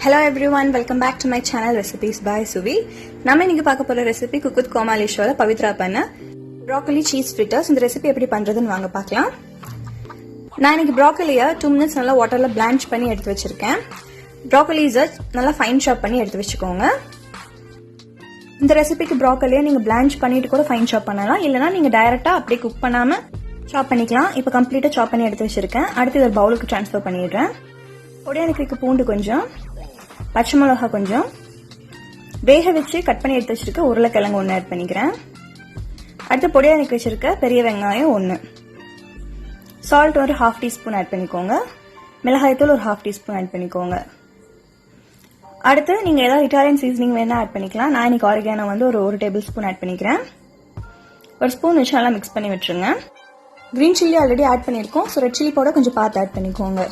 Hello everyone, welcome back to my channel Recipes by Suvi. நம்ம இன்னைக்கு பார்க்க போற ரெசிபி குக் வித் கோமாலி ஷோல பவித்ரா பண்ண broccoli cheese fritters. இந்த ரெசிபி எப்படி பண்றதுன்னு வாங்க பார்க்கலாம். நான் இன்னைக்கு broccoli-ய 2 minutes நல்லா வாட்டர்ல blanch பண்ணி எடுத்து வச்சிருக்கேன். broccoli-ஸ நல்லா fine chop பண்ணி எடுத்து வச்சுக்கோங்க. இந்த ரெசிபிக்கு broccoli-ய நீங்க blanch பண்ணிட்டு கூட fine chop பண்ணலாம். இல்லனா நீங்க டைரக்ட்டா அப்படியே குக் பண்ணாம chop பண்ணிக்கலாம். இப்போ கம்ப்ளீட்டா chop பண்ணி எடுத்து வச்சிருக்கேன். அடுத்து இத பவுலுக்கு ட்ரான்ஸ்ஃபர் பண்ணிடுறேன். பொடியா நறுக்கிய பூண்டு கொஞ்சம், பச்சை மிளகாய் கொஞ்சம், வேக வச்சு கட் பண்ணி எடுத்து வச்சிருக்க உருளைக்கிழங்கு ஒன்று ஆட் பண்ணிக்கிறேன். அடுத்து பொடியா நறுக்கி வச்சிருக்க பெரிய வெங்காயம் 1, சால்ட் ஒரு 1/2 டீஸ்பூன் ஆட் பண்ணிக்கோங்க, மிளகாய்த்தூள் ஒரு 1/2 டீஸ்பூன் ஆட் பண்ணிக்கோங்க. அடுத்து நீங்க ஏதாவது இட்டாலியன் சீசனிங் வேணா ஆட் பண்ணிக்கலாம். நான் இன்னைக்கு ஆரிகானோ வந்து ஒரு 1 டேபிள் ஸ்பூன் ஆட் பண்ணிக்கிறேன். ஒரு ஸ்பூன் வச்சு நல்லா மிக்ஸ் பண்ணி விட்டுருங்க. கிரீன் சில்லி ஆல்ரெடி ஆட் பண்ணியிருக்கோம், ஸோ ரெட் சில்லி பவுடர் கொஞ்சம் பார்த்து ஆட் பண்ணிக்கோங்க.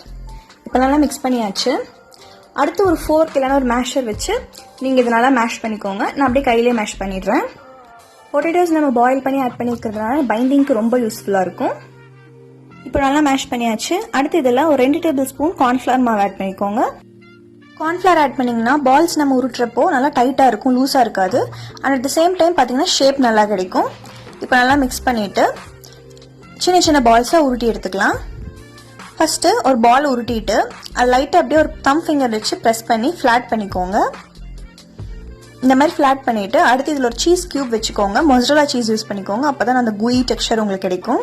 இப்போ நல்லா மிக்ஸ் பண்ணியாச்சு. அடுத்து ஒரு ஃபோர்க் இல்லைனா ஒரு மேஷர் வச்சு நீங்கள் இது நல்லா மேஷ் பண்ணிக்கோங்க. நான் அப்படியே கையிலே மேஷ் பண்ணிடுறேன். பொட்டேட்டோஸ் நம்ம பாயில் பண்ணி ஆட் பண்ணிக்கிறதுனால பைண்டிங்க்கு ரொம்ப யூஸ்ஃபுல்லாக இருக்கும். இப்போ நல்லா மேஷ் பண்ணியாச்சு. அடுத்து இதெல்லாம் ஒரு 2 டேபிள் ஸ்பூன் கார்ன்ஃப்ளவர் மாவு ஆட் பண்ணிக்கோங்க. கார்ன்ஃப்ளவர் ஆட் பண்ணிங்கன்னா பால்ஸ் நம்ம உருட்டுறப்போ நல்லா டைட்டாக இருக்கும், லூஸாக இருக்காது. And at the same time பார்த்தீங்கன்னா ஷேப் நல்லா கிடைக்கும். இப்போ நல்லா மிக்ஸ் பண்ணிவிட்டு சின்ன சின்ன பால்ஸாக உருட்டி எடுத்துக்கலாம். ஃபர்ஸ்ட் ஒரு பால் உருட்டிட்டு அது லைட்டாக அப்படியே ஒரு தம் ஃபிங்கர் வச்சு ப்ரெஸ் பண்ணி ஃப்ளாட் பண்ணிக்கோங்க. இந்த மாதிரி ஃப்ளாட் பண்ணிட்டு அடுத்து இதில் ஒரு சீஸ் கியூப் வச்சுக்கோங்க. மொசரல்லா சீஸ் யூஸ் பண்ணிக்கோங்க, அப்போ தான் அந்த குயி டெக்ஸ்சர் உங்களுக்கு கிடைக்கும்.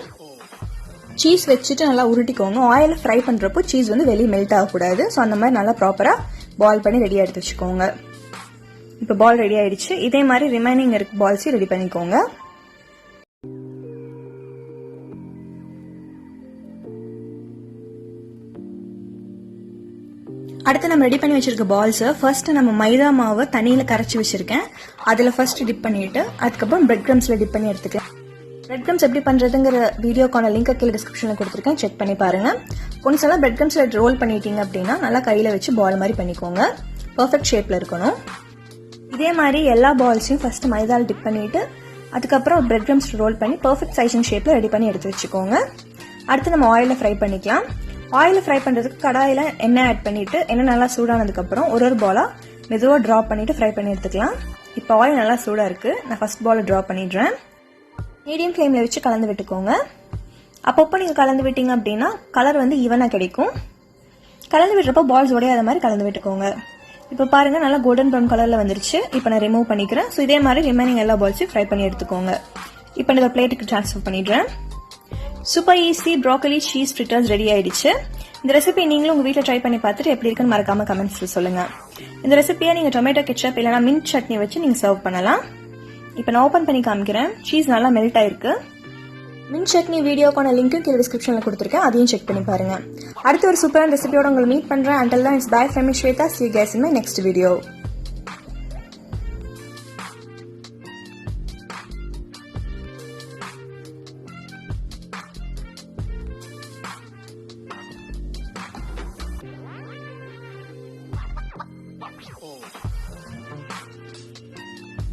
சீஸ் வச்சுட்டு நல்லா உருட்டிக்கோங்க. ஆயிலில் ஃப்ரை பண்ணுறப்போ சீஸ் வந்து வெளியே மெல்ட் ஆகக்கூடாது. ஸோ அந்த மாதிரி நல்லா ப்ராப்பராக பால் பண்ணி ரெடியாக எடுத்து வச்சுக்கோங்க. இப்போ பால் ரெடி ஆயிடுச்சு. இதே மாதிரி ரிமைனிங் இருக்க பால்ஸையும் ரெடி பண்ணிக்கோங்க. அடுத்து நம்ம ரெடி பண்ணி வச்சிருக்க பால்ஸை ஃபர்ஸ்ட் நம்ம மைதா மாவை தண்ணியில் கரைச்சி வச்சிருக்கேன், அதில் ஃபர்ஸ்ட் டிப் பண்ணிட்டு அதுக்கப்புறம் பிரெட் க்ரம்ஸில் டிப் பண்ணி எடுத்துக்கலாம். பிரெட் க்ரம்ஸ் எப்படி பண்ணுறதுங்கிற வீடியோக்கான லிங்க் கீழே டிஸ்கிரிப்ஷனில் கொடுத்துருக்கேன், செக் பண்ணி பாருங்க. ஒன்ஸ் எல்லாம் பிரெட் க்ரம்ஸில் ரோல் பண்ணிட்டீங்க அப்படின்னா நல்லா கையில் வச்சு பால் மாதிரி பண்ணிக்கோங்க. பர்ஃபெக்ட் ஷேப்பில் இருக்கணும். இதே மாதிரி எல்லா பால்ஸையும் ஃபர்ஸ்ட் மைதாவில் டிப் பண்ணிட்டு அதுக்கப்புறம் பிரெட் க்ரம்ஸ் ரோல் பண்ணி பர்ஃபெக்ட் சைசிங் ஷேப்பில் ரெடி பண்ணி எடுத்து வச்சுக்கோங்க. அடுத்து நம்ம ஆயிலில் ஃப்ரை பண்ணிக்கலாம். ஆயிலில் ஃப்ரை பண்ணுறதுக்கு கடாயில் எண்ணெய் ஆட் பண்ணிவிட்டு எண்ணெய் நல்லா சூடானதுக்கப்புறம் ஒரு பாலாக மெதுவாக ட்ராப் பண்ணிவிட்டு ஃப்ரை பண்ணி எடுத்துக்கலாம். இப்போ ஆயில் நல்லா சூடாக இருக்குது. நான் ஃபர்ஸ்ட் பாலை ட்ராப் பண்ணிடுறேன். மீடியம் ஃப்ளேமில் வச்சு கலந்து விட்டுக்கோங்க. அப்பப்போ நீங்கள் கலந்து விட்டீங்க அப்படின்னா கலர் வந்து ஈவனாக கிடைக்கும். கலந்து விட்டுறப்போ பால்ஸ் உடையாத மாதிரி கலந்து விட்டுக்கோங்க. இப்போ பாருங்கள் நல்லா கோல்டன் ப்ரௌன் கலரில் வந்துருச்சு. இப்போ நான் ரிமூவ் பண்ணிக்கிறேன். ஸோ இதே மாதிரி ரிமைனிங் எல்லா பால்ஸையும் ஃப்ரை பண்ணி எடுத்துக்கோங்க. இப்போ நான் பிளேட்டுக்கு ட்ரான்ஸ்ஃபர் பண்ணிடுறேன். Super easy broccoli cheese fritters ready ஆயிடுச்சு. இந்த ரெசிபி நீங்களும் உங்க வீட்டில் ட்ரை பண்ணி பார்த்துட்டு எப்படி இருக்குன்னு மறக்காம கமெண்ட்ஸ்ல சொல்லுங்க. இந்த ரெசிபியை நீங்க டொமேட்டோ கெச்சப் இல்லைனா மின்ட் சட்னி வச்சு நீங்க சர்வ் பண்ணலாம். இப்போ நான் ஓபன் பண்ணி காமிக்கிறேன். சீஸ் நல்லா மெல்ட் ஆயிருக்கு. மின்ட் சட்னி வீடியோக்கான லிங்க் கீழே டிஸ்கிரிப்ஷன்ல கொடுத்துருக்கேன், அதையும் செக் பண்ணி பாருங்க. அடுத்த ஒரு சூப்பரான ரெசிபியோட உங்களை மீட் பண்றேன். Until then, it's bye from Shweta. See you guys in my next video.